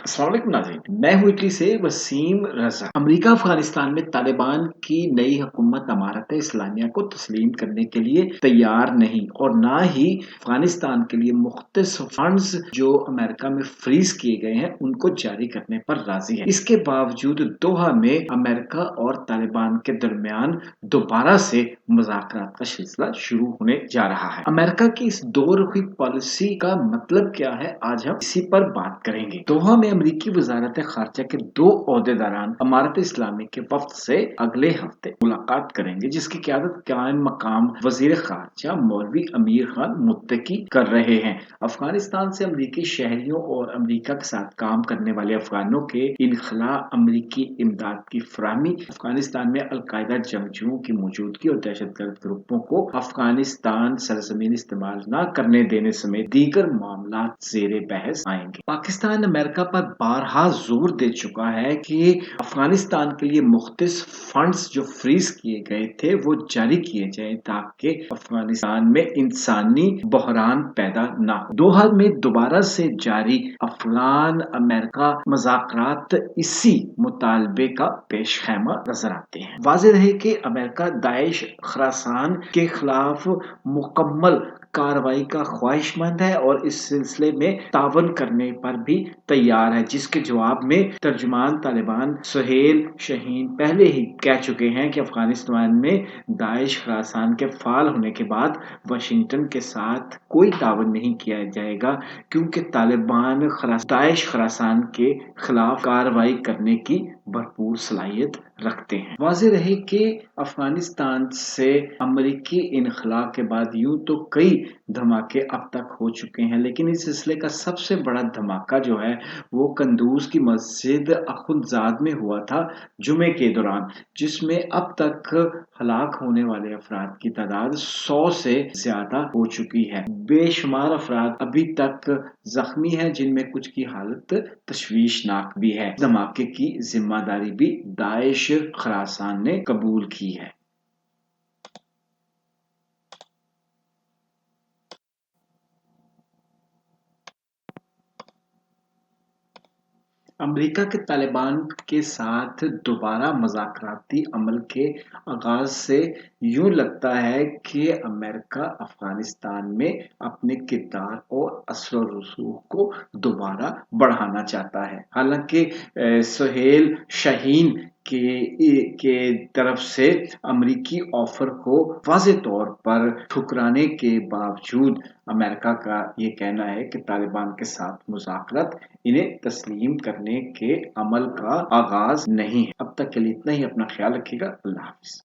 अस्सलाम वालेकुम नाज़रीन, मैं हूँ इटली से वसीम रज़ा। अमेरिका अफ़गानिस्तान में तालिबान की नई हुकूमत अमारत इस्लामिया को तस्लीम करने के लिए तैयार नहीं और ना ही अफ़गानिस्तान के लिए मुख्तस फंड्स जो अमेरिका में फ्रीज किए गए हैं उनको जारी करने पर राजी है। इसके बावजूद दोहा में अमेरिका और तालिबान के दरमियान दोबारा से मुज़ाकरात का सिलसिला शुरू होने जा रहा है। अमेरिका की इस दो रुखी पॉलिसी का मतलब क्या है, आज हम इसी पर बात करेंगे। दोहा में अमरीकी वजारत खारजा के दो ओहदेदारान अमारत इस्लामी के वफ्द से अगले हफ्ते मुलाकात करेंगे, जिसकी क़यादत कायम मकाम वजीर खारजा मौलवी अमीर खान मुत्तकी कर रहे हैं। अफगानिस्तान से अमरीकी शहरियों और अमरीका के साथ काम करने वाले अफगानों के इनखला, अमरीकी इमदाद की फराहमी, अफगानिस्तान में अलकायदा जंगजुओं की मौजूदगी और दहशतगर्द ग्रुपों को अफगानिस्तान सरजमीन इस्तेमाल न करने देने समेत दीगर मामला ज़ेरे बहस आएंगे। पाकिस्तान अमेरिका पर बारहा जोर दे चुका है कि अफगानिस्तान के लिए मुख्तस फंड्स जो फ्रीज किए गए थे वो जारी किए जाएं ताकि अफगानिस्तान में इंसानी बहरान पैदा ना हो। दोहा में दोबारा से जारी अफगान अमेरिका मुज़ाकरात इसी मुतालबे का पेश खैमा नजर आते हैं। वाज़ेह रहे कि अमेरिका दाइश खरासान के खिलाफ मुकम्मल कार्रवाई का ख्वाहिशमंद है और इस सिलसिले में तावन करने पर भी तैयार है, जिसके जवाब में तर्जुमान तालिबान सुहेल शहीन पहले ही कह चुके हैं कि अफगानिस्तान में दाइश खरासान के फाल होने के बाद वाशिंगटन के साथ कोई तावन नहीं किया जाएगा, क्योंकि तालिबान दाइश खरासान के खिलाफ कार्रवाई करने की भरपूर सलाहियत रखते हैं। वाज़ेह रहे कि अफगानिस्तान से अमरीकी इनखला के बाद यूं तो कई धमाके अब तक हो चुके हैं, लेकिन इस सिलसिले का सबसे बड़ा धमाका जो है वो कंदूज की मस्जिद अखुंदजाद में हुआ था जुमे के दौरान, जिसमें अब तक हलाक होने वाले अफराद की तादाद 100 से ज्यादा हो चुकी है। बेशुमार अफराद अभी तक जख्मी हैं, जिनमें कुछ की हालत तशवीशनाक भी है। धमाके की जिम्मेदारी भी दाइश खरासान ने कबूल की है। अमेरिका के तालिबान के साथ दोबारा मुज़ाकराती अमल के आगाज से यूं लगता है कि अमेरिका अफगानिस्तान में अपने किरदार और असर और रसूख को दोबारा बढ़ाना चाहता है। हालांकि सुहेल शाहीन के तरफ से अमरीकी ऑफर को वाज़ेह तौर पर ठुकराने के बावजूद अमेरिका का ये कहना है कि तालिबान के साथ मुज़ाकरात इन्हें तस्लीम करने के अमल का आगाज नहीं है। अब तक के लिए इतना ही। अपना ख्याल रखिएगा। अल्लाह हाफिज।